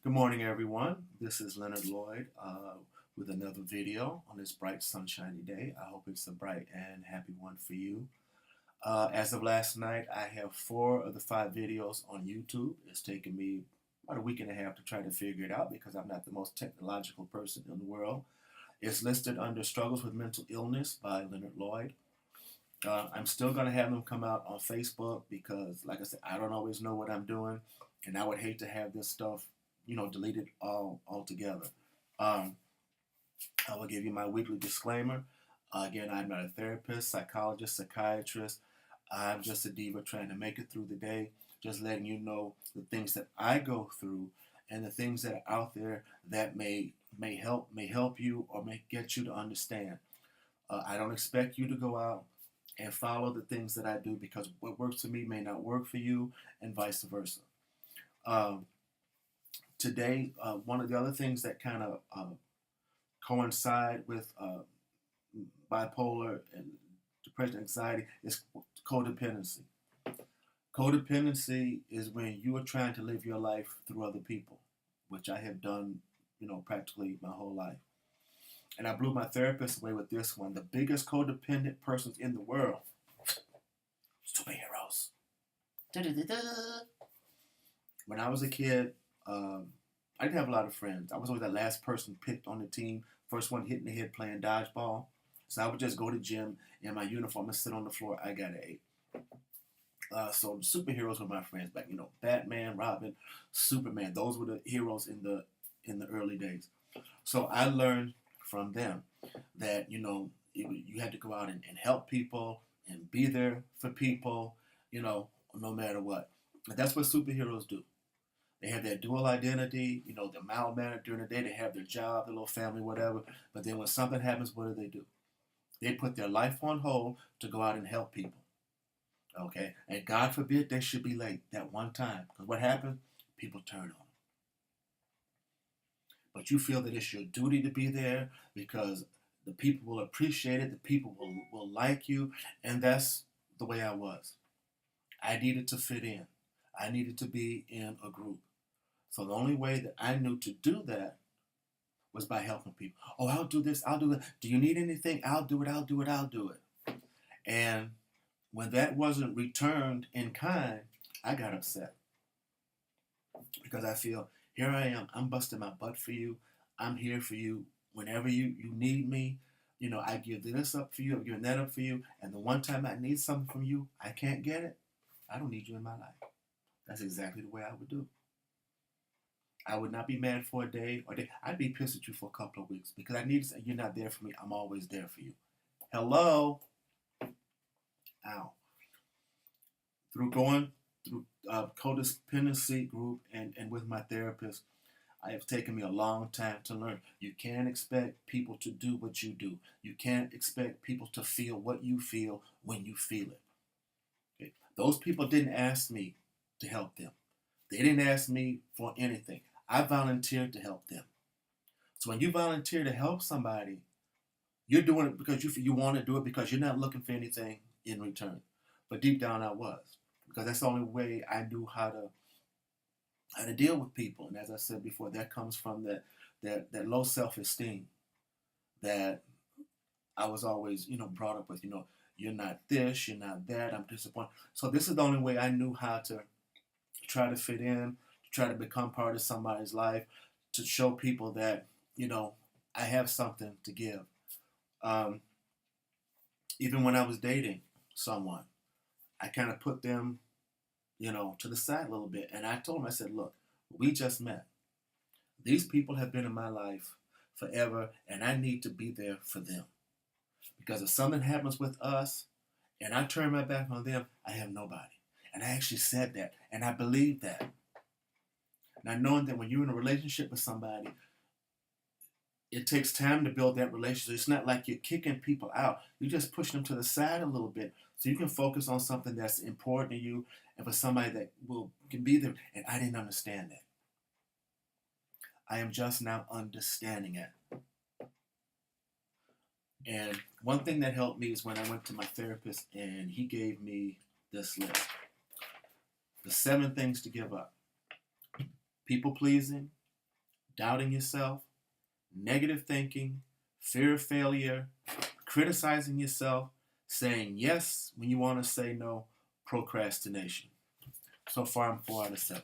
Good morning, everyone. This is Leonard Lloyd with another video on this bright, sunshiny day. I hope it's a bright and happy one for you. As of last night, I have 4 of the 5 videos on YouTube. It's taken me about a week and a half to try to figure it out because I'm not the most technological person in the world. It's listed under Struggles with Mental Illness by Leonard Lloyd. I'm still going to have them come out on Facebook because, like I said, I don't always know what I'm doing, and I would hate to have this stuff, deleted altogether. Um, I will give you my weekly disclaimer. Again, I'm not a therapist, psychologist, psychiatrist. I'm just a diva trying to make it through the day, just letting you know the things that I go through and the things that are out there that may help you or may get you to understand. I don't expect you to go out and follow the things that I do because what works for me may not work for you, and vice versa. Um, Today, one of the other things that kind of coincide with bipolar and depression, anxiety is codependency. Codependency is when you are trying to live your life through other people, which I have done, practically my whole life. And I blew my therapist away with this one. The biggest codependent persons in the world, superheroes. Da-da-da-da. When I was a kid, I didn't have a lot of friends. I was always the last person picked on the team, first one hit in the head playing dodgeball. So I would just go to the gym in my uniform and sit on the floor. I got an 8. So superheroes were my friends back. Batman, Robin, Superman. Those were the heroes in the early days. So I learned from them that you had to go out and help people and be there for people, no matter what. And that's what superheroes do. They have that dual identity, they're mild mannered during the day, they have their job, their little family, whatever. But then when something happens, what do? They put their life on hold to go out and help people. Okay? And God forbid they should be late that one time. Because what happens? People turn on them. But you feel that it's your duty to be there because the people will appreciate it, the people will like you, and that's the way I was. I needed to fit in. I needed to be in a group. So the only way that I knew to do that was by helping people. Oh, I'll do this, I'll do that. Do you need anything? I'll do it, I'll do it, I'll do it. And when that wasn't returned in kind, I got upset. Because I feel, here I am, I'm busting my butt for you. I'm here for you whenever you need me. I give this up for you, I'm giving that up for you. And the one time I need something from you, I can't get it. I don't need you in my life. That's exactly the way I would do. I would not be mad for a day or day. I'd be pissed at you for a couple of weeks because I need to say, you're not there for me. I'm always there for you. Hello? Ow. Through going through codependency group and with my therapist, it have taken me a long time to learn. You can't expect people to do what you do. You can't expect people to feel what you feel when you feel it. Okay? Those people didn't ask me to help them. They didn't ask me for anything. I volunteered to help them. So when you volunteer to help somebody, you're doing it because you want to do it because you're not looking for anything in return. But deep down I was. Because that's the only way I knew how to deal with people. And as I said before, that comes from that low self-esteem that I was always, brought up with, you're not this, you're not that, I'm disappointed. So this is the only way I knew how to try to fit in, to try to become part of somebody's life, to show people that, I have something to give. Um, Even when I was dating someone, I kind of put them, to the side a little bit. And I told them, I said, look, we just met. These people have been in my life forever, and I need to be there for them. Because if something happens with us and I turn my back on them, I have nobody. And I actually said that, and I believe that. Now, knowing that when you're in a relationship with somebody, it takes time to build that relationship. It's not like you're kicking people out. You just push them to the side a little bit so you can focus on something that's important to you and for somebody that can be there. And I didn't understand that. I am just now understanding it. And one thing that helped me is when I went to my therapist and he gave me this list. The 7 things to give up. People pleasing, doubting yourself, negative thinking, fear of failure, criticizing yourself, saying yes when you want to say no, procrastination. So far, I'm 4 out of 7.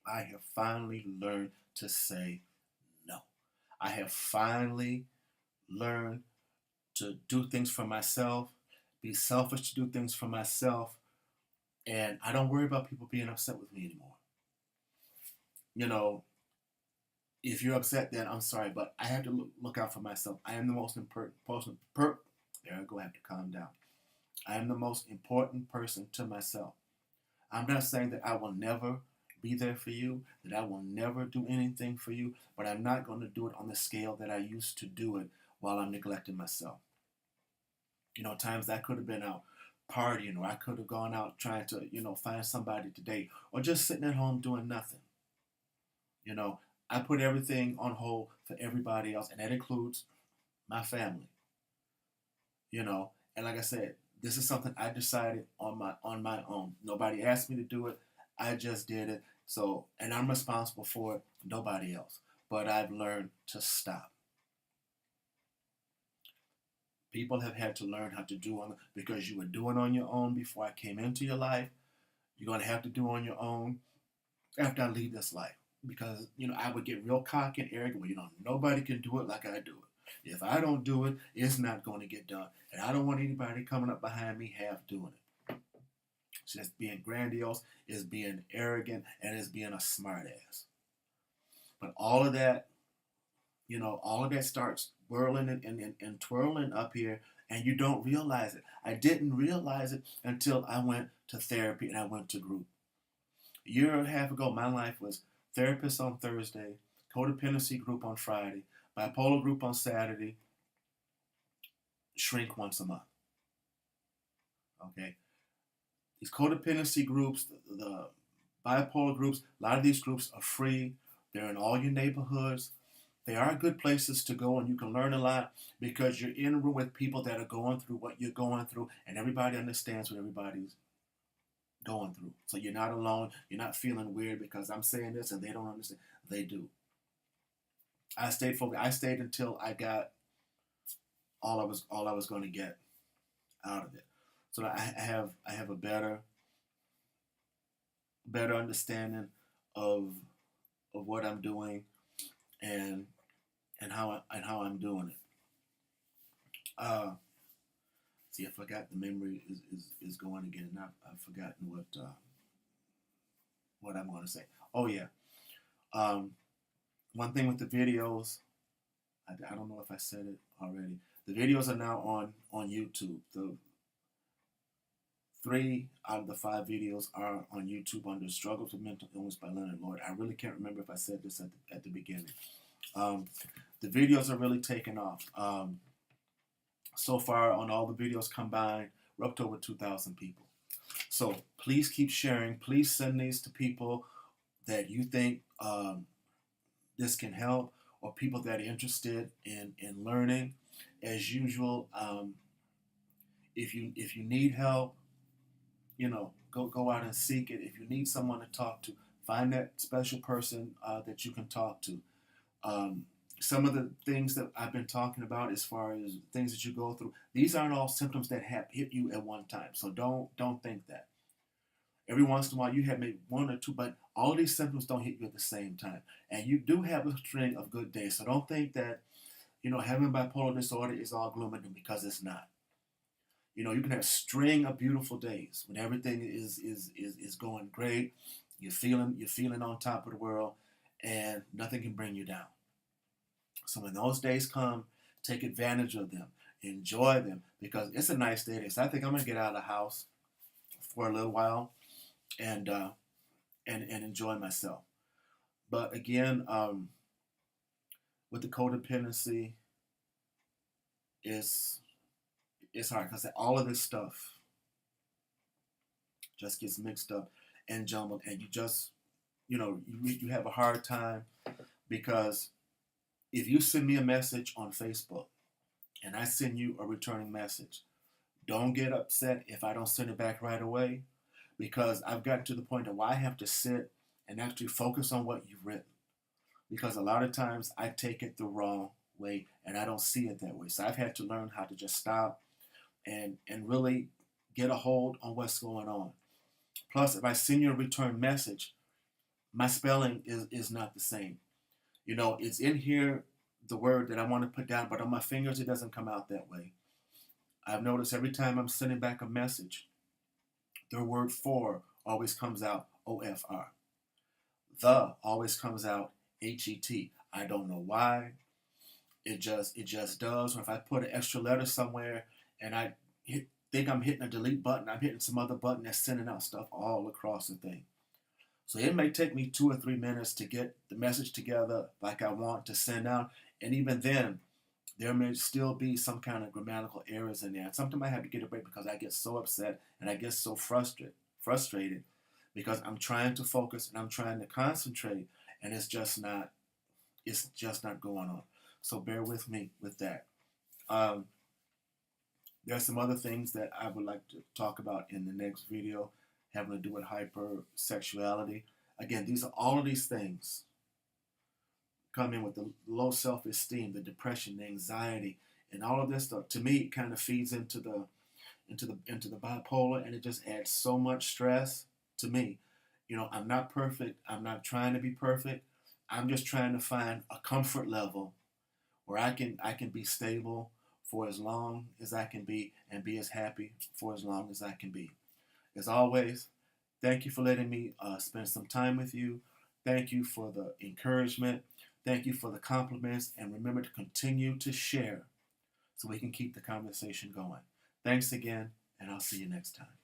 I have finally learned to say no. I have finally learned to do things for myself, be selfish to do things for myself, and I don't worry about people being upset with me anymore. You know, if you're upset, then I'm sorry, but I have to look out for myself. I am the most important person. There I go, I have to calm down. I am the most important person to myself. I'm not saying that I will never be there for you, that I will never do anything for you, but I'm not going to do it on the scale that I used to do it while I'm neglecting myself. Times I could have been out partying, or I could have gone out trying to, find somebody to date, or just sitting at home doing nothing. You know, I put everything on hold for everybody else, and that includes my family. And like I said, this is something I decided on my own. Nobody asked me to do it. I just did it. So, and I'm responsible for it, nobody else. But I've learned to stop. People have had to learn how to do on because you were doing on your own before I came into your life. You're going to have to do on your own after I leave this life. Because, I would get real cocky and arrogant. Well, nobody can do it like I do it. If I don't do it, it's not going to get done. And I don't want anybody coming up behind me half doing it. It's just being grandiose, it's being arrogant, and it's being a smart ass. But all of that starts whirling and twirling up here, and you don't realize it. I didn't realize it until I went to therapy and I went to group. A year and a half ago, my life was therapist on Thursday, codependency group on Friday, bipolar group on Saturday, shrink once a month. Okay? These codependency groups, the bipolar groups, a lot of these groups are free. They're in all your neighborhoods. They are good places to go, and you can learn a lot because you're in a room with people that are going through what you're going through, and everybody understands what everybody's going through. So you're not alone. You're not feeling weird because I'm saying this and they don't understand. They do. I stayed focused. I stayed until I got all I was going to get out of it. So I have a better understanding of what I'm doing and how I'm doing it. See, I forgot, the memory is going again. I've forgotten what I'm going to say. Oh yeah. One thing with the videos, I don't know if I said it already. The videos are now on YouTube. The 3 out of the 5 videos are on YouTube under Struggles with Mental Illness by Leonard Lloyd. I really can't remember if I said this at the beginning. The videos are really taking off. So far, on all the videos combined, we're up to over 2,000 people. So please keep sharing. Please send these to people that you think this can help, or people that are interested in learning. As usual, if you need help, go out and seek it. If you need someone to talk to, find that special person that you can talk to. Some of the things that I've been talking about, as far as things that you go through, these aren't all symptoms that have hit you at one time. So don't think that. Every once in a while you have maybe 1 or 2, but all of these symptoms don't hit you at the same time. And you do have a string of good days. So don't think that, having bipolar disorder is all gloom and doom, because it's not. You can have a string of beautiful days when everything is going great. You're feeling on top of the world, and nothing can bring you down. So when those days come, take advantage of them. Enjoy them, because it's a nice day today. So I think I'm going to get out of the house for a little while and enjoy myself. But again, with the codependency, it's hard because all of this stuff just gets mixed up and jumbled, and you have a hard time, because if you send me a message on Facebook and I send you a returning message, don't get upset if I don't send it back right away, because I've gotten to the point of where I have to sit and actually focus on what you've written. because a lot of times I take it the wrong way and I don't see it that way. So I've had to learn how to just stop and really get a hold on what's going on. Plus, if I send you a return message, my spelling is not the same. You know, it's in here, the word that I want to put down, but on my fingers, it doesn't come out that way. I've noticed every time I'm sending back a message, the word for always comes out OFR. The always comes out HET. I don't know why. It just does. Or if I put an extra letter somewhere and think I'm hitting a delete button, I'm hitting some other button that's sending out stuff all across the thing. So it may take me 2 or 3 minutes to get the message together like I want to send out. And even then, there may still be some kind of grammatical errors in there. And sometimes I have to get away because I get so upset and I get so frustrated because I'm trying to focus and I'm trying to concentrate and it's just not going on. So bear with me with that. Um, there are some other things that I would like to talk about in the next video having to do with hypersexuality. Again, all of these things come in with the low self-esteem, the depression, the anxiety, and all of this stuff. To me, it kind of feeds into the bipolar, and it just adds so much stress to me. You know, I'm not perfect. I'm not trying to be perfect. I'm just trying to find a comfort level where I can be stable for as long as I can be and be as happy for as long as I can be. As always, thank you for letting me spend some time with you. Thank you for the encouragement. Thank you for the compliments. And remember to continue to share so we can keep the conversation going. Thanks again, and I'll see you next time.